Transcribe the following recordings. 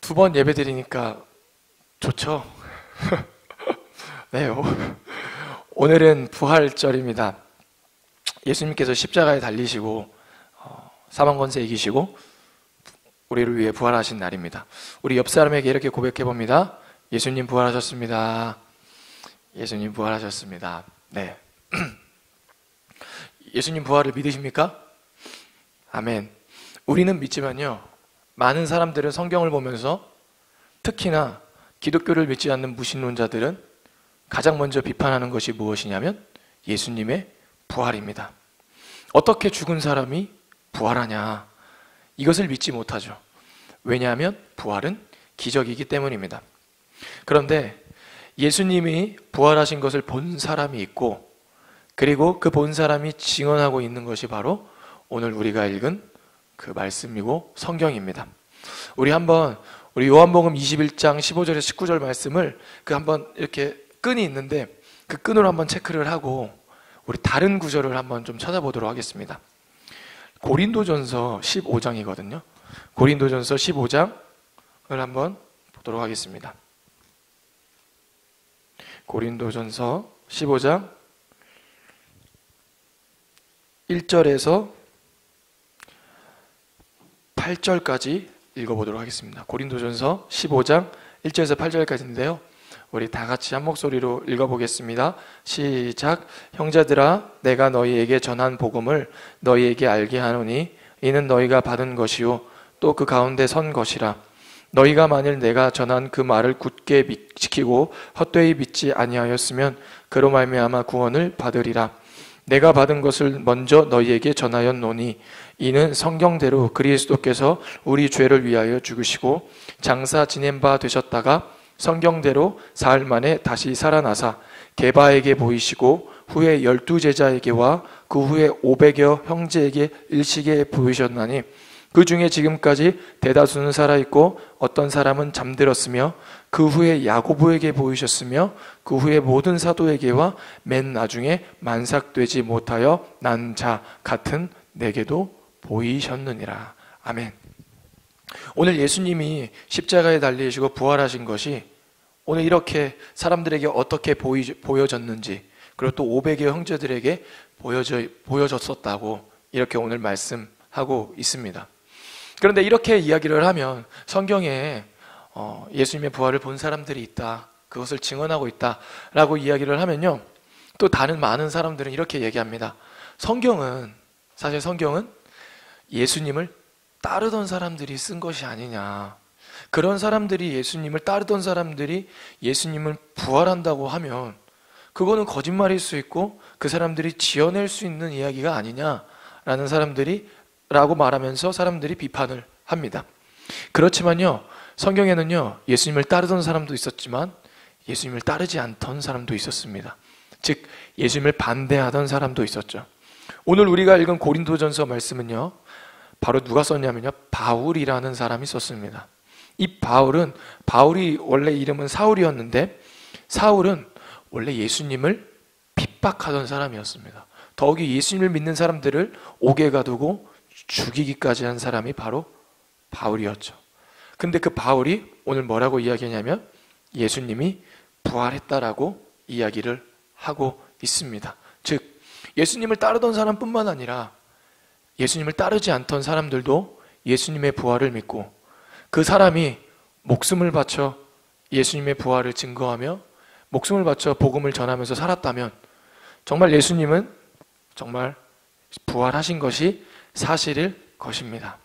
두 번 예배 드리니까 좋죠? 네, 오늘은 부활절입니다. 예수님께서 십자가에 달리시고 사망 권세 이기시고 우리를 위해 부활하신 날입니다. 우리 옆 사람에게 이렇게 고백해 봅니다. 예수님 부활하셨습니다. 예수님 부활하셨습니다. 네. 예수님 부활을 믿으십니까? 아멘. 우리는 믿지만요, 많은 사람들은 성경을 보면서 특히나 기독교를 믿지 않는 무신론자들은 가장 먼저 비판하는 것이 무엇이냐면 예수님의 부활입니다. 어떻게 죽은 사람이 부활하냐, 이것을 믿지 못하죠. 왜냐하면 부활은 기적이기 때문입니다. 그런데 예수님이 부활하신 것을 본 사람이 있고, 그리고 그 본 사람이 증언하고 있는 것이 바로 오늘 우리가 읽은 그 말씀이고 성경입니다. 우리 요한복음 21장 15절에서 19절 말씀을 한번 이렇게 끈이 있는데 그 끈으로 한번 체크를 하고 우리 다른 구절을 한번 좀 찾아보도록 하겠습니다. 고린도전서 15장이거든요. 고린도전서 15장을 한번 보도록 하겠습니다. 고린도전서 15장 1절에서 8절까지 읽어보도록 하겠습니다. 고린도전서 15장 1절에서 8절까지인데요. 우리 다 같이 한 목소리로 읽어보겠습니다. 시작. 형제들아, 내가 너희에게 전한 복음을 너희에게 알게 하노니 이는 너희가 받은 것이요 또 그 가운데 선 것이라. 너희가 만일 내가 전한 그 말을 굳게 지키고 헛되이 믿지 아니하였으면 그로 말미암아 구원을 받으리라. 내가 받은 것을 먼저 너희에게 전하였노니 이는 성경대로 그리스도께서 우리 죄를 위하여 죽으시고 장사 지낸 바 되셨다가 성경대로 사흘 만에 다시 살아나사 게바에게 보이시고 후에 12제자에게와 그 후에 500여 형제에게 일시게 보이셨나니 그 중에 지금까지 대다수는 살아있고 어떤 사람은 잠들었으며 그 후에 야고보에게 보이셨으며 그 후에 모든 사도에게와 맨 나중에 만삭되지 못하여 난 자 같은 내게도 보이셨느니라. 아멘. 오늘 예수님이 십자가에 달리시고 부활하신 것이 오늘 이렇게 사람들에게 어떻게 보여졌는지, 그리고 또 500여 형제들에게 보여졌었다고 이렇게 오늘 말씀하고 있습니다. 그런데 이렇게 이야기를 하면 성경에 예수님의 부활을 본 사람들이 있다, 그것을 증언하고 있다라고 이야기를 하면요, 또 다른 많은 사람들은 이렇게 얘기합니다. 사실 성경은 예수님을 따르던 사람들이 쓴 것이 아니냐, 그런 사람들이 예수님을 따르던 사람들이 예수님을 부활한다고 하면 그거는 거짓말일 수 있고 그 사람들이 지어낼 수 있는 이야기가 아니냐라는 라고 말하면서 사람들이 비판을 합니다. 그렇지만요, 성경에는요, 예수님을 따르던 사람도 있었지만 예수님을 따르지 않던 사람도 있었습니다. 즉 예수님을 반대하던 사람도 있었죠. 오늘 우리가 읽은 고린도전서 말씀은요, 바로 누가 썼냐면요, 바울이라는 사람이 썼습니다. 이 바울이 원래 이름은 사울이었는데 사울은 원래 예수님을 핍박하던 사람이었습니다. 더욱이 예수님을 믿는 사람들을 옥에 가두고 죽이기까지 한 사람이 바로 바울이었죠. 근데 그 바울이 오늘 뭐라고 이야기하냐면 예수님이 부활했다라고 이야기를 하고 있습니다. 즉 예수님을 따르던 사람뿐만 아니라 예수님을 따르지 않던 사람들도 예수님의 부활을 믿고 그 사람이 목숨을 바쳐 예수님의 부활을 증거하며 목숨을 바쳐 복음을 전하면서 살았다면 정말 예수님은 정말 부활하신 것이 사실일 것입니다.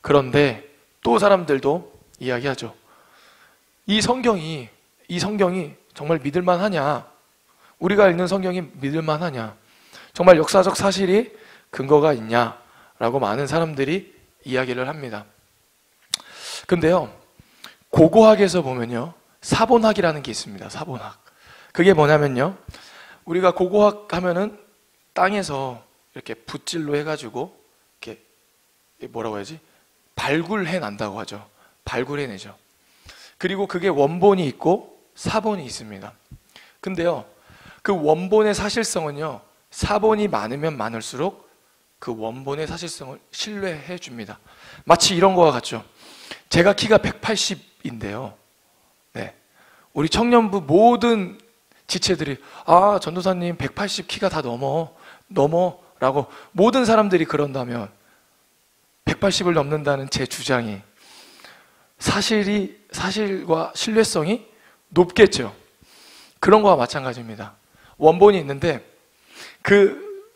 그런데 또 사람들도 이야기하죠. 이 성경이 정말 믿을만하냐? 우리가 읽는 성경이 믿을만하냐? 정말 역사적 사실이 근거가 있냐라고 많은 사람들이 이야기를 합니다. 근데요, 고고학에서 보면요, 사본학이라는 게 있습니다. 사본학. 그게 뭐냐면요, 우리가 고고학 하면은 땅에서 이렇게 붓질로 해가지고 이렇게 뭐라고 해야지? 발굴해 난다고 하죠. 발굴해내죠. 그리고 그게 원본이 있고 사본이 있습니다. 근데요, 그 원본의 사실성은요, 사본이 많으면 많을수록 그 원본의 사실성을 신뢰해 줍니다. 마치 이런 거와 같죠. 제가 키가 180인데요. 네. 우리 청년부 모든 지체들이 전도사님 180 키가 다 넘어 라고 모든 사람들이 그런다면 180을 넘는다는 제 주장이 사실과 신뢰성이 높겠죠. 그런 거와 마찬가지입니다. 원본이 있는데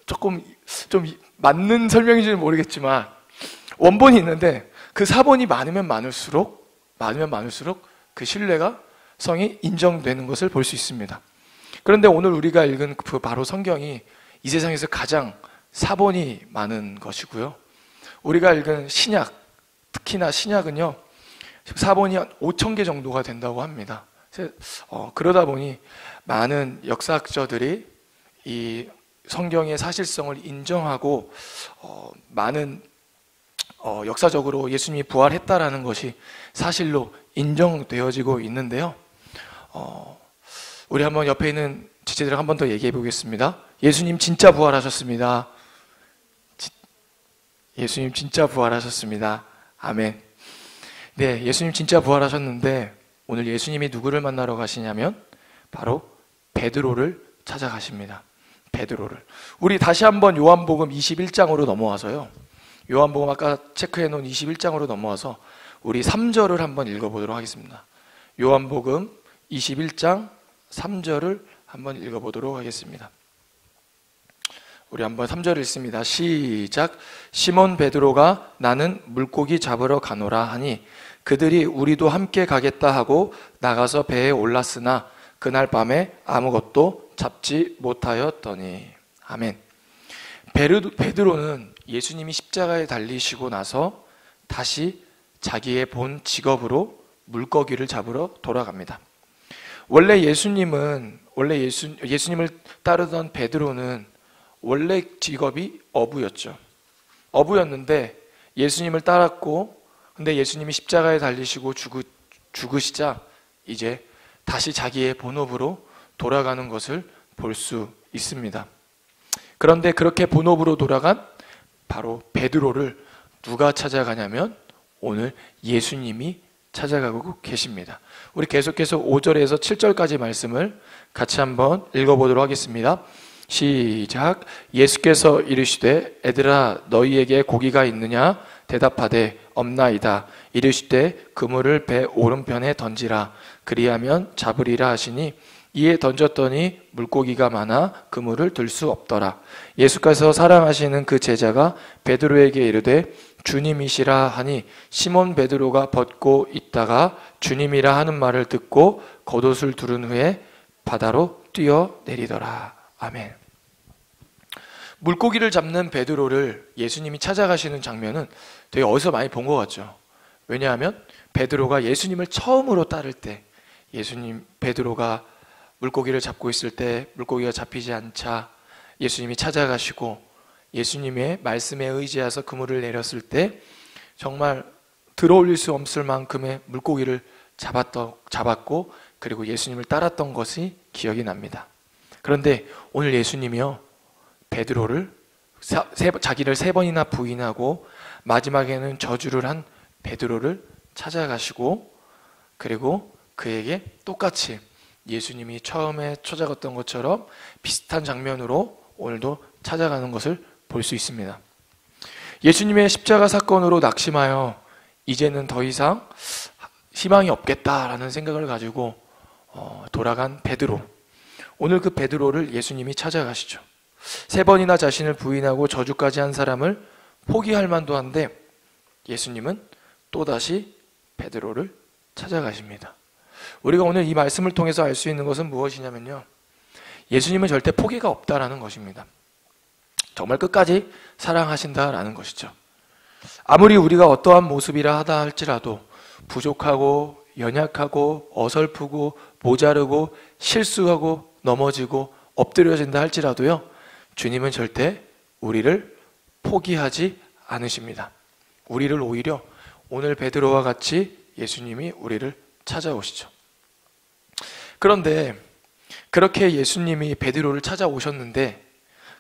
조금 좀 맞는 설명인지는 모르겠지만 원본이 있는데 그 사본이 많으면 많을수록 그 신뢰성이 인정되는 것을 볼 수 있습니다. 그런데 오늘 우리가 읽은 그 바로 성경이 이 세상에서 가장 사본이 많은 것이고요. 우리가 읽은 신약, 특히나 신약은요, 사본이 한 5,000개 정도가 된다고 합니다. 그러다 보니 많은 역사학자들이 이 성경의 사실성을 인정하고 많은 역사적으로 예수님이 부활했다라는 것이 사실로 인정되어지고 있는데요. 우리 한번 옆에 있는 지체들과 한 번 더 얘기해 보겠습니다. 예수님 진짜 부활하셨습니다. 예수님 진짜 부활하셨습니다. 아멘. 네, 예수님 진짜 부활하셨는데 오늘 예수님이 누구를 만나러 가시냐면 바로 베드로를 찾아가십니다. 베드로를. 우리 다시 한번 요한복음 21장으로 넘어와서요. 요한복음 아까 체크해 놓은 21장으로 넘어와서 우리 3절을 한번 읽어보도록 하겠습니다. 요한복음 21장 3절을 한번 읽어보도록 하겠습니다. 우리 한번 3절 읽습니다. 시작. 시몬 베드로가 나는 물고기 잡으러 가노라 하니 그들이 우리도 함께 가겠다 하고 나가서 배에 올랐으나 그날 밤에 아무것도 잡지 못하였더니. 아멘. 베드로는 예수님이 십자가에 달리시고 나서 다시 자기의 본 직업으로 물고기를 잡으러 돌아갑니다. 원래 예수님을 따르던 베드로는 원래 직업이 어부였죠. 어부였는데 예수님을 따랐고, 근데 예수님이 십자가에 달리시고 죽으시자 이제 다시 자기의 본업으로 돌아가는 것을 볼 수 있습니다. 그런데 그렇게 본업으로 돌아간 바로 베드로를 누가 찾아가냐면 오늘 예수님이 찾아가고 계십니다. 우리 계속해서 5절에서 7절까지 말씀을 같이 한번 읽어보도록 하겠습니다. 시작. 예수께서 이르시되 애들아 너희에게 고기가 있느냐 대답하되 없나이다. 이르시되 그물을 배 오른편에 던지라. 그리하면 잡으리라 하시니 이에 던졌더니 물고기가 많아 그물을 들 수 없더라. 예수께서 사랑하시는 그 제자가 베드로에게 이르되 주님이시라 하니 시몬 베드로가 벗고 있다가 주님이라 하는 말을 듣고 겉옷을 두른 후에 바다로 뛰어내리더라. 아멘. 물고기를 잡는 베드로를 예수님이 찾아가시는 장면은 되게 어디서 많이 본 것 같죠. 왜냐하면 베드로가 예수님을 처음으로 따를 때 베드로가 물고기를 잡고 있을 때 물고기가 잡히지 않자 예수님이 찾아가시고 예수님의 말씀에 의지해서 그물을 내렸을 때 정말 들어올릴 수 없을 만큼의 물고기를 잡았고 그리고 예수님을 따랐던 것이 기억이 납니다. 그런데 오늘 예수님이요, 베드로를 자기를 3번이나 부인하고 마지막에는 저주를 한 베드로를 찾아가시고 그리고 그에게 똑같이 예수님이 처음에 찾아갔던 것처럼 비슷한 장면으로 오늘도 찾아가는 것을 볼 수 있습니다. 예수님의 십자가 사건으로 낙심하여 이제는 더 이상 희망이 없겠다라는 생각을 가지고 돌아간 베드로. 오늘 그 베드로를 예수님이 찾아가시죠. 3번이나 자신을 부인하고 저주까지 한 사람을 포기할 만도 한데 예수님은 또다시 베드로를 찾아가십니다. 우리가 오늘 이 말씀을 통해서 알 수 있는 것은 무엇이냐면요, 예수님은 절대 포기가 없다라는 것입니다. 정말 끝까지 사랑하신다라는 것이죠. 아무리 우리가 어떠한 모습이라 하다 할지라도 부족하고 연약하고 어설프고 모자르고 실수하고 넘어지고 엎드려진다 할지라도요, 주님은 절대 우리를 포기하지 않으십니다. 우리를 오히려 오늘 베드로와 같이 예수님이 우리를 찾아오시죠. 그런데 그렇게 예수님이 베드로를 찾아오셨는데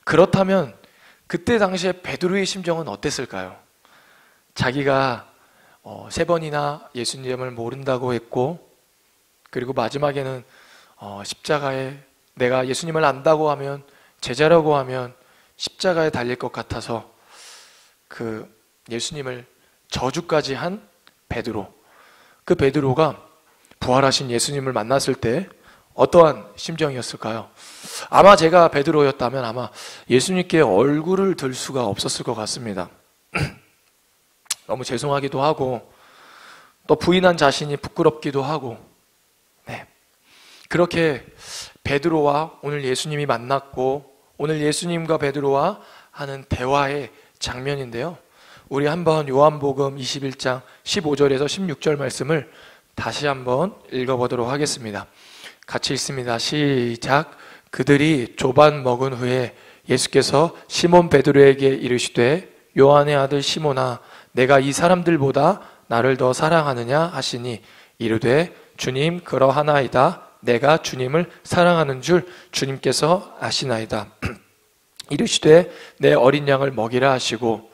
그렇다면 그때 당시에 베드로의 심정은 어땠을까요? 자기가 3번이나 예수님을 모른다고 했고, 그리고 마지막에는 십자가에 내가 예수님을 안다고 하면, 제자라고 하면 십자가에 달릴 것 같아서 그 예수님을 저주까지 한 베드로, 그 베드로가 부활하신 예수님을 만났을 때 어떠한 심정이었을까요? 아마 제가 베드로였다면 아마 예수님께 얼굴을 들 수가 없었을 것 같습니다. 너무 죄송하기도 하고 또 부인한 자신이 부끄럽기도 하고, 네. 그렇게 베드로와 오늘 예수님이 만났고 오늘 예수님과 베드로와 하는 대화의 장면인데요. 우리 한번 요한복음 21장 15절에서 16절 말씀을 다시 한번 읽어보도록 하겠습니다. 같이 읽습니다. 시작. 그들이 조반 먹은 후에 예수께서 시몬 베드로에게 이르시되 요한의 아들 시몬아 내가 이 사람들보다 나를 더 사랑하느냐 하시니 이르되 주님 그러하나이다. 내가 주님을 사랑하는 줄 주님께서 아시나이다. 이르시되 내 어린 양을 먹이라 하시고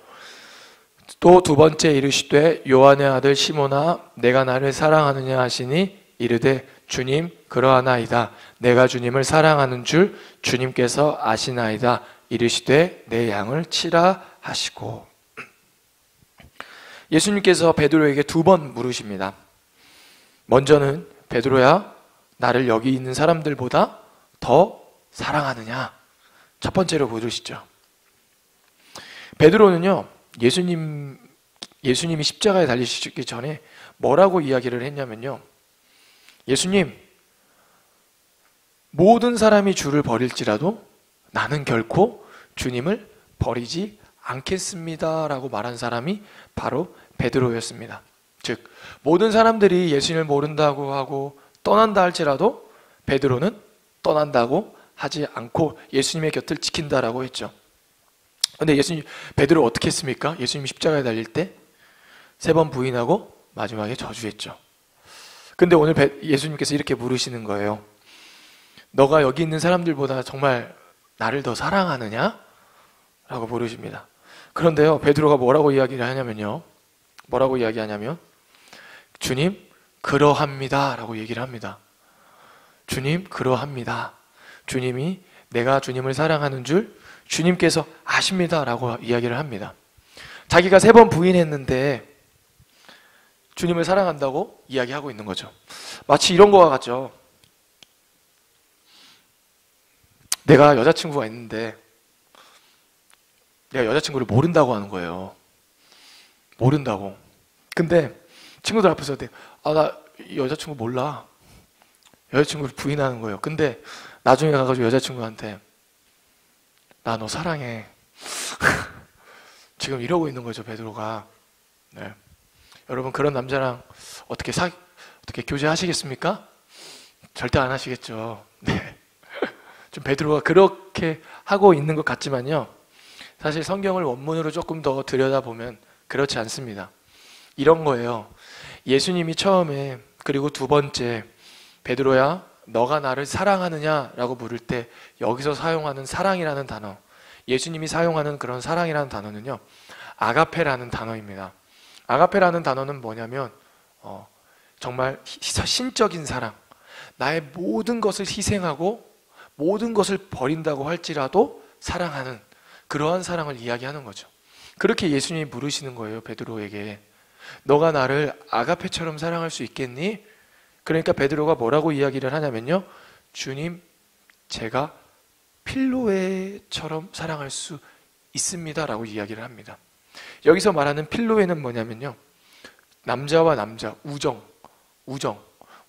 또 두 번째 이르시되 요한의 아들 시몬아 내가 나를 사랑하느냐 하시니 이르되 주님 그러하나이다. 내가 주님을 사랑하는 줄 주님께서 아시나이다. 이르시되 내 양을 치라 하시고. 예수님께서 베드로에게 2번 물으십니다. 먼저는 베드로야 나를 여기 있는 사람들보다 더 사랑하느냐? 첫 번째로 물으시죠. 베드로는요, 예수님이 십자가에 달리시기 전에 뭐라고 이야기를 했냐면요. 예수님, 모든 사람이 주를 버릴지라도 나는 결코 주님을 버리지 않겠습니다. 라고 말한 사람이 바로 베드로였습니다. 즉, 모든 사람들이 예수님을 모른다고 하고 떠난다 할지라도 베드로는 떠난다고 하지 않고 예수님의 곁을 지킨다라고 했죠. 근데 베드로 어떻게 했습니까? 예수님이 십자가에 달릴 때 3번 부인하고 마지막에 저주했죠. 근데 오늘 예수님께서 이렇게 물으시는 거예요. 너가 여기 있는 사람들보다 정말 나를 더 사랑하느냐? 라고 물으십니다. 그런데요, 베드로가 뭐라고 이야기하냐면 주님, 그러합니다. 라고 얘기를 합니다. 주님, 그러합니다. 주님이 내가 주님을 사랑하는 줄 주님께서 아십니다. 라고 이야기를 합니다. 자기가 3번 부인했는데 주님을 사랑한다고 이야기하고 있는 거죠. 마치 이런 거와 같죠. 내가 여자친구가 있는데 내가 여자친구를 모른다고 하는 거예요. 모른다고. 근데 친구들 앞에서 나 여자친구 몰라. 여자친구를 부인하는 거예요. 근데 나중에 가가지고 여자친구한테 나 너 사랑해. 지금 이러고 있는 거죠, 베드로가. 네. 여러분, 그런 남자랑 어떻게 교제하시겠습니까? 절대 안 하시겠죠. 네. 좀 베드로가 그렇게 하고 있는 것 같지만요. 사실 성경을 원문으로 조금 더 들여다보면 그렇지 않습니다. 이런 거예요. 예수님이 처음에 그리고 2번째 베드로야 너가 나를 사랑하느냐라고 물을 때 여기서 사용하는 사랑이라는 단어, 예수님이 사용하는 그런 사랑이라는 단어는요, 아가페라는 단어입니다. 아가페라는 단어는 뭐냐면 정말 신적인 사랑, 나의 모든 것을 희생하고 모든 것을 버린다고 할지라도 사랑하는 그러한 사랑을 이야기하는 거죠. 그렇게 예수님이 물으시는 거예요, 베드로에게. 너가 나를 아가페처럼 사랑할 수 있겠니? 그러니까 베드로가 뭐라고 이야기를 하냐면요, 주님, 제가 필로에처럼 사랑할 수 있습니다 라고 이야기를 합니다. 여기서 말하는 필로에는 뭐냐면요, 남자와 남자,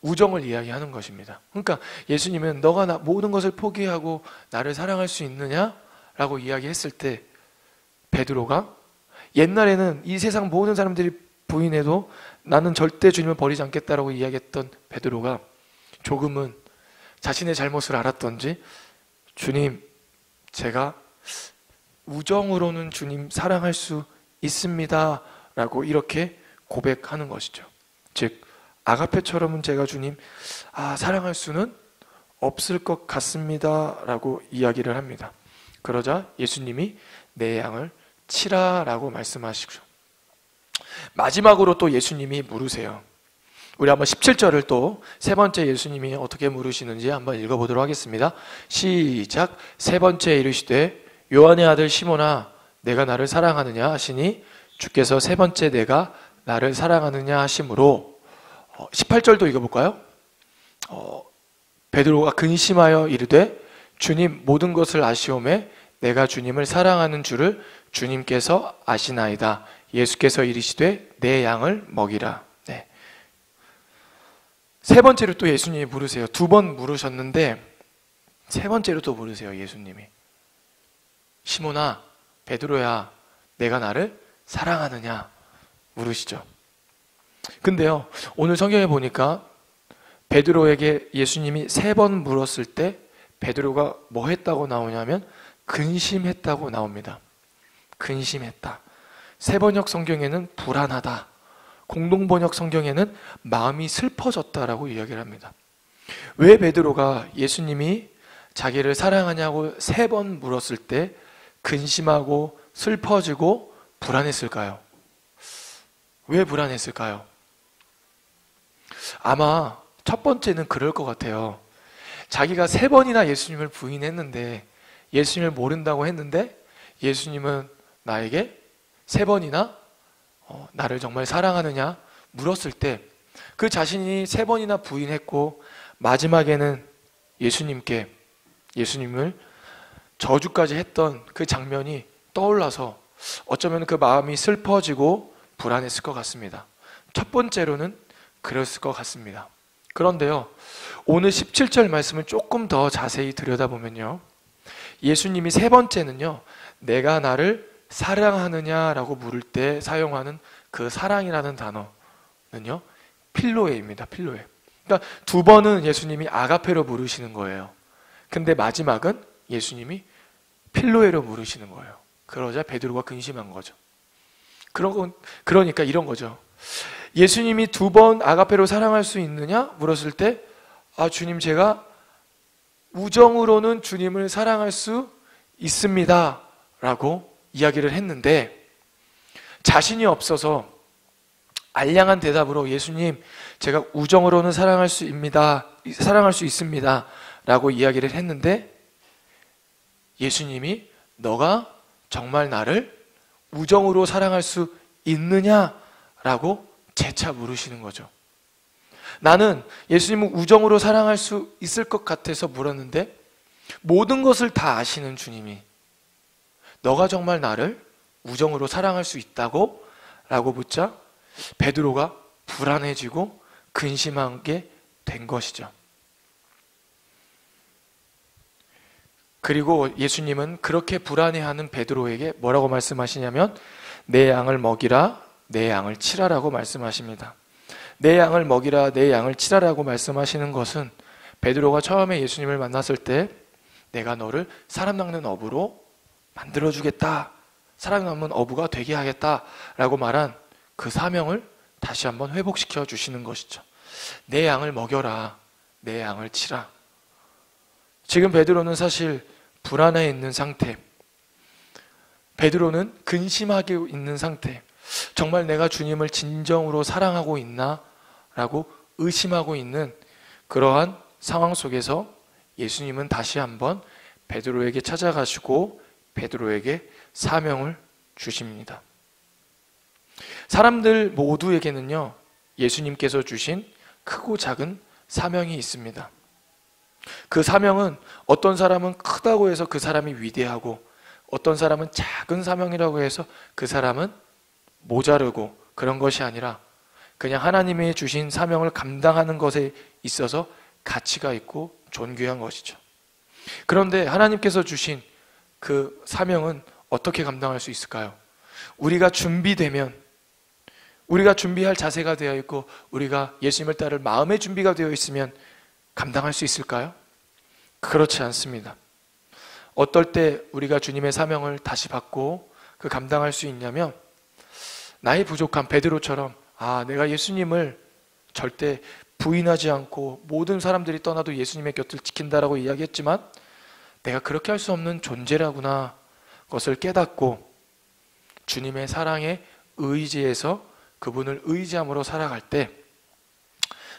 우정을 이야기하는 것입니다. 그러니까 예수님은 너가 모든 것을 포기하고 나를 사랑할 수 있느냐? 라고 이야기했을 때 베드로가, 옛날에는 이 세상 모든 사람들이 부인해도 나는 절대 주님을 버리지 않겠다라고 이야기했던 베드로가 조금은 자신의 잘못을 알았던지 주님, 제가 우정으로는 주님 사랑할 수 있습니다 라고 이렇게 고백하는 것이죠. 즉 아가페처럼은 제가 주님 사랑할 수는 없을 것 같습니다 라고 이야기를 합니다. 그러자 예수님이 내 양을 치라 라고 말씀하시죠. 마지막으로 또 예수님이 물으세요. 우리 한번 17절을 또 세 번째 예수님이 어떻게 물으시는지 한번 읽어보도록 하겠습니다. 시작. 세 번째 이르시되 요한의 아들 시몬아 내가 나를 사랑하느냐 하시니 주께서 세 번째 내가 나를 사랑하느냐 하심으로 18절도 읽어볼까요? 베드로가 근심하여 이르되 주님 모든 것을 아시오매 내가 주님을 사랑하는 줄을 주님께서 아시나이다. 예수께서 이르시되 내 양을 먹이라. 네. 세 번째로 또 예수님이 물으세요. 두 번 물으셨는데 세 번째로 또 물으세요. 예수님이 시몬아 베드로야 내가 나를 사랑하느냐 물으시죠. 근데요 오늘 성경에 보니까 베드로에게 예수님이 세 번 물었을 때 베드로가 뭐 했다고 나오냐면 근심했다고 나옵니다. 근심했다. 세번역 성경에는 불안하다, 공동번역 성경에는 마음이 슬퍼졌다라고 이야기를 합니다. 왜 베드로가 예수님이 자기를 사랑하냐고 세 번 물었을 때 근심하고 슬퍼지고 불안했을까요? 왜 불안했을까요? 아마 첫 번째는 그럴 것 같아요. 자기가 세 번이나 예수님을 부인했는데, 예수님을 모른다고 했는데 예수님은 나에게 세 번이나 나를 정말 사랑하느냐 물었을 때 그 자신이 세 번이나 부인했고 마지막에는 예수님을 저주까지 했던 그 장면이 떠올라서 어쩌면 그 마음이 슬퍼지고 불안했을 것 같습니다. 첫 번째로는 그랬을 것 같습니다. 그런데요, 오늘 17절 말씀을 조금 더 자세히 들여다보면요, 예수님이 세 번째는요, 내가 나를 사랑하느냐라고 물을 때 사용하는 그 사랑이라는 단어는요, 필로에입니다. 필로에. 그러니까 두 번은 예수님이 아가페로 물으시는 거예요. 근데 마지막은 예수님이 필로에로 물으시는 거예요. 그러자 베드로가 근심한 거죠. 그러니까 이런 거죠. 예수님이 두 번 아가페로 사랑할 수 있느냐 물었을 때, 아, 주님, 제가 우정으로는 주님을 사랑할 수 있습니다 라고 이야기를 했는데, 자신이 없어서 알량한 대답으로 예수님, 제가 우정으로는 사랑할 수 있습니다 라고 이야기를 했는데, 예수님이 너가 정말 나를 우정으로 사랑할 수 있느냐 라고 재차 물으시는 거죠. 나는 예수님을 우정으로 사랑할 수 있을 것 같아서 물었는데 모든 것을 다 아시는 주님이 너가 정말 나를 우정으로 사랑할 수 있다고? 라고 묻자 베드로가 불안해지고 근심하게 된 것이죠. 그리고 예수님은 그렇게 불안해하는 베드로에게 뭐라고 말씀하시냐면 내 양을 먹이라, 내 양을 치라라고 말씀하십니다. 내 양을 먹이라, 내 양을 치라라고 말씀하시는 것은 베드로가 처음에 예수님을 만났을 때 내가 너를 사람 낚는 어부로 만들어주겠다, 사람 낚는 어부가 되게 하겠다라고 말한 그 사명을 다시 한번 회복시켜 주시는 것이죠. 내 양을 먹여라, 내 양을 치라. 지금 베드로는 사실 불안해 있는 상태, 베드로는 근심하게 있는 상태, 정말 내가 주님을 진정으로 사랑하고 있나? 라고 의심하고 있는 그러한 상황 속에서 예수님은 다시 한번 베드로에게 찾아가시고 베드로에게 사명을 주십니다. 사람들 모두에게는요, 예수님께서 주신 크고 작은 사명이 있습니다. 그 사명은 어떤 사람은 크다고 해서 그 사람이 위대하고, 어떤 사람은 작은 사명이라고 해서 그 사람은 모자르고, 그런 것이 아니라 그냥 하나님이 주신 사명을 감당하는 것에 있어서 가치가 있고 존귀한 것이죠. 그런데 하나님께서 주신 그 사명은 어떻게 감당할 수 있을까요? 우리가 준비되면, 우리가 준비할 자세가 되어 있고 우리가 예수님을 따를 마음의 준비가 되어 있으면 감당할 수 있을까요? 그렇지 않습니다. 어떨 때 우리가 주님의 사명을 다시 받고 그 감당할 수 있냐면, 나의 부족한 베드로처럼, 아, 내가 예수님을 절대 부인하지 않고 모든 사람들이 떠나도 예수님의 곁을 지킨다라고 이야기했지만 내가 그렇게 할 수 없는 존재라구나, 것을 깨닫고 주님의 사랑에 의지해서 그분을 의지함으로 살아갈 때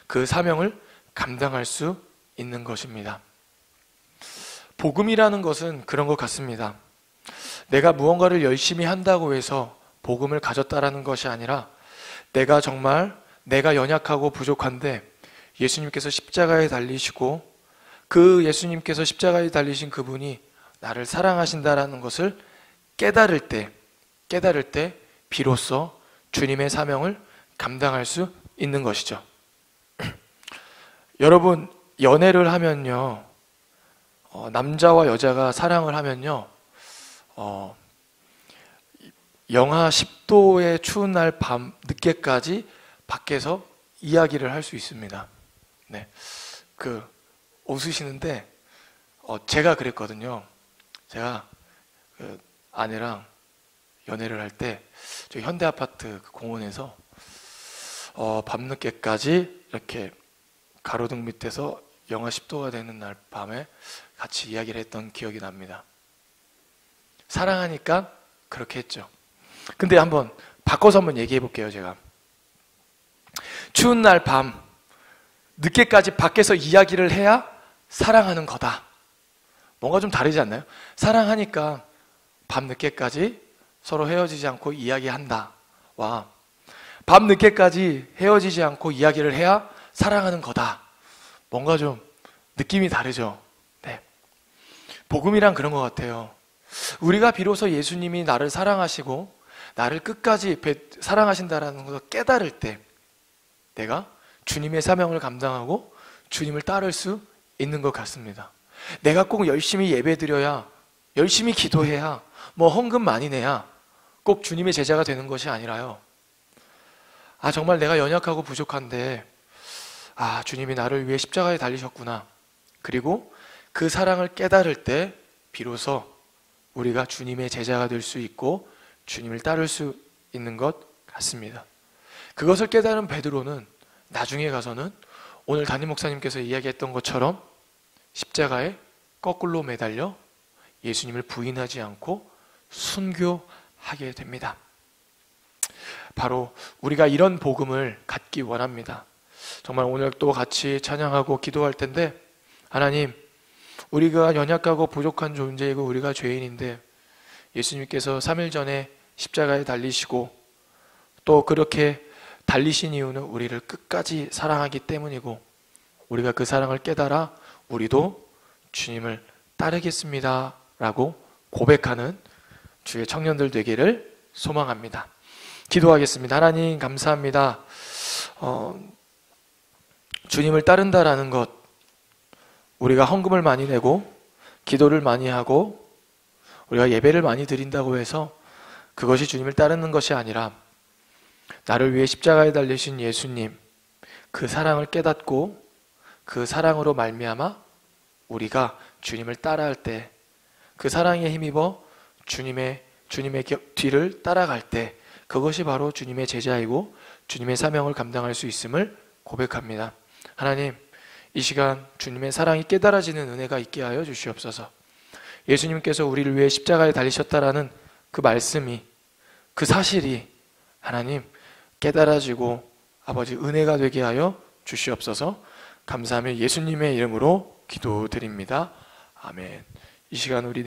그 사명을 감당할 수 있는 것입니다. 복음이라는 것은 그런 것 같습니다. 내가 무언가를 열심히 한다고 해서 복음을 가졌다라는 것이 아니라 내가 정말 내가 연약하고 부족한데 예수님께서 십자가에 달리시고 그 예수님께서 십자가에 달리신 그분이 나를 사랑하신다라는 것을 깨달을 때 비로소 주님의 사명을 감당할 수 있는 것이죠. 여러분, 연애를 하면요, 남자와 여자가 사랑을 하면요, 영하 10도의 추운 날 밤 늦게까지 밖에서 이야기를 할 수 있습니다. 네, 웃으시는데 제가 그랬거든요. 제가 그 아내랑 연애를 할 때 저 현대 아파트 그 공원에서 밤늦게까지 이렇게 가로등 밑에서 영하 10도가 되는 날 밤에 같이 이야기를 했던 기억이 납니다. 사랑하니까 그렇게 했죠. 근데 바꿔서 한번 얘기해 볼게요. 제가 추운 날 밤 늦게까지 밖에서 이야기를 해야 사랑하는 거다. 뭔가 좀 다르지 않나요? 사랑하니까 밤 늦게까지 서로 헤어지지 않고 이야기한다. 와, 밤 늦게까지 헤어지지 않고 이야기를 해야 사랑하는 거다. 뭔가 좀 느낌이 다르죠. 네. 복음이란 그런 것 같아요. 우리가 비로소 예수님이 나를 사랑하시고 나를 끝까지 사랑하신다라는 것을 깨달을 때 내가 주님의 사명을 감당하고 주님을 따를 수 있는 것 같습니다. 내가 꼭 열심히 예배드려야, 열심히 기도해야, 헌금 많이 내야 꼭 주님의 제자가 되는 것이 아니라요. 정말 내가 연약하고 부족한데 주님이 나를 위해 십자가에 달리셨구나. 그리고 그 사랑을 깨달을 때 비로소 우리가 주님의 제자가 될 수 있고 주님을 따를 수 있는 것 같습니다. 그것을 깨달은 베드로는 나중에 가서는 오늘 담임 목사님께서 이야기했던 것처럼 십자가에 거꾸로 매달려 예수님을 부인하지 않고 순교하게 됩니다. 바로 우리가 이런 복음을 갖기 원합니다. 정말 오늘 또 같이 찬양하고 기도할 텐데, 하나님, 우리가 연약하고 부족한 존재이고 우리가 죄인인데 예수님께서 3일 전에 십자가에 달리시고 또 그렇게 달리신 이유는 우리를 끝까지 사랑하기 때문이고 우리가 그 사랑을 깨달아 우리도 주님을 따르겠습니다 라고 고백하는 주의 청년들 되기를 소망합니다. 기도하겠습니다. 하나님 감사합니다. 주님을 따른다라는 것, 우리가 헌금을 많이 내고 기도를 많이 하고 우리가 예배를 많이 드린다고 해서 그것이 주님을 따르는 것이 아니라 나를 위해 십자가에 달리신 예수님, 그 사랑을 깨닫고 그 사랑으로 말미암아 우리가 주님을 따라할 때, 그 사랑에 힘입어 주님의 뒤를 따라갈 때 그것이 바로 주님의 제자이고 주님의 사명을 감당할 수 있음을 고백합니다. 하나님, 이 시간 주님의 사랑이 깨달아지는 은혜가 있게 하여 주시옵소서. 예수님께서 우리를 위해 십자가에 달리셨다라는 그 말씀이, 그 사실이 하나님 깨달아지고 아버지 은혜가 되게 하여 주시옵소서. 감사하며 예수님의 이름으로 기도드립니다. 아멘. 이 시간 우리